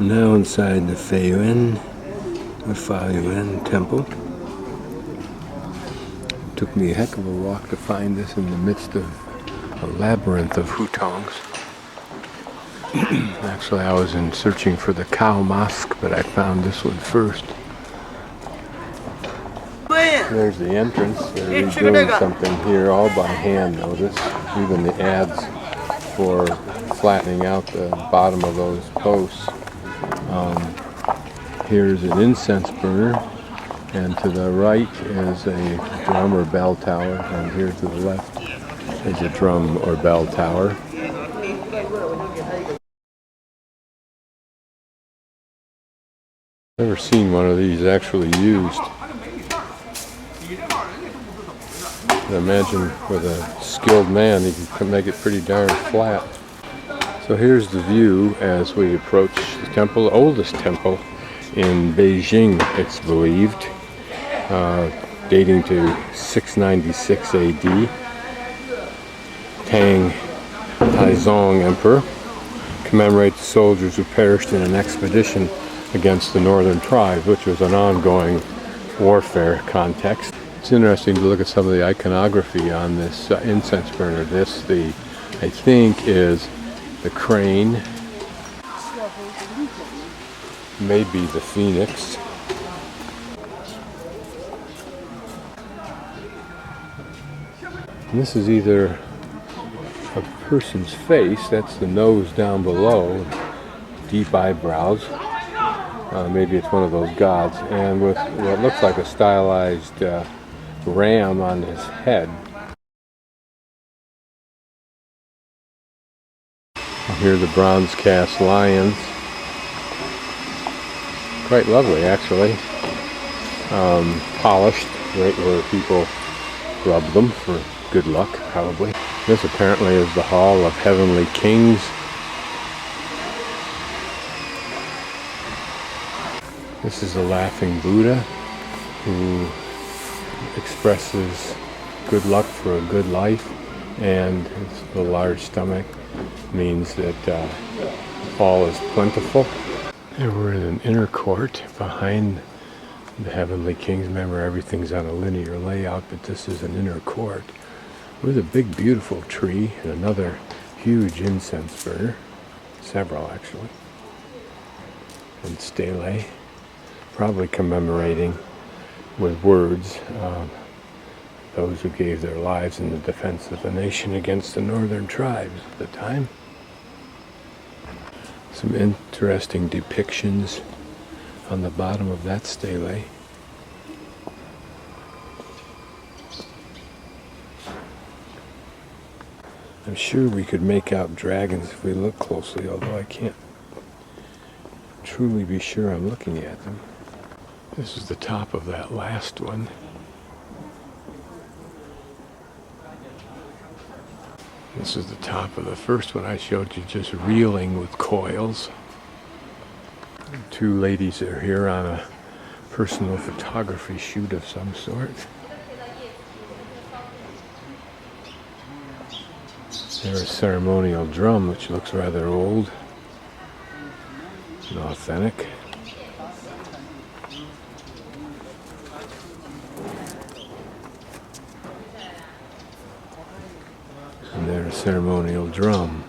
Now inside the Fayuan Temple. Took me a heck of a walk to find this in the midst of a labyrinth of hutongs. Actually, I was searching for the cow mosque, but I found this one first. There's the entrance. They're doing something here all by hand, notice. Even the adze for flattening out the bottom of those posts. Here's an incense burner, and to the right is a drum or bell tower, and here to the left is a drum or bell tower. Never seen one of these actually used. I imagine with a skilled man he can make it pretty darn flat. So here's the view as we approach the temple, the oldest temple in Beijing, it's believed, dating to 696 AD. Tang Taizong Emperor commemorates the soldiers who perished in an expedition against the northern tribes, which was an ongoing warfare context. It's interesting to look at some of the iconography on this incense burner. This, I think, is the crane, maybe the phoenix. And this is either a person's face, that's the nose down below, deep eyebrows. Maybe it's one of those gods, and with what looks like a stylized ram on his head. Here are the bronze cast lions. Quite lovely, actually. Polished, right where people rub them for good luck, probably. This apparently is the Hall of Heavenly Kings. This is a laughing Buddha who expresses good luck for a good life, and the large stomach means that all is plentiful. And we're in an inner court behind the Heavenly Kings. Remember, everything's on a linear layout, but this is an inner court with a big, beautiful tree and another huge incense burner, several actually, and stele, probably commemorating with words those who gave their lives in the defense of the nation against the northern tribes at the time. Some interesting depictions on the bottom of that stele. I'm sure we could make out dragons if we look closely, although I can't truly be sure I'm looking at them. This is the top of that last one. This is the top of the first one I showed you, just reeling with coils. Two ladies are here on a personal photography shoot of some sort. There's a ceremonial drum, which looks rather old and authentic. And there's a ceremonial drum.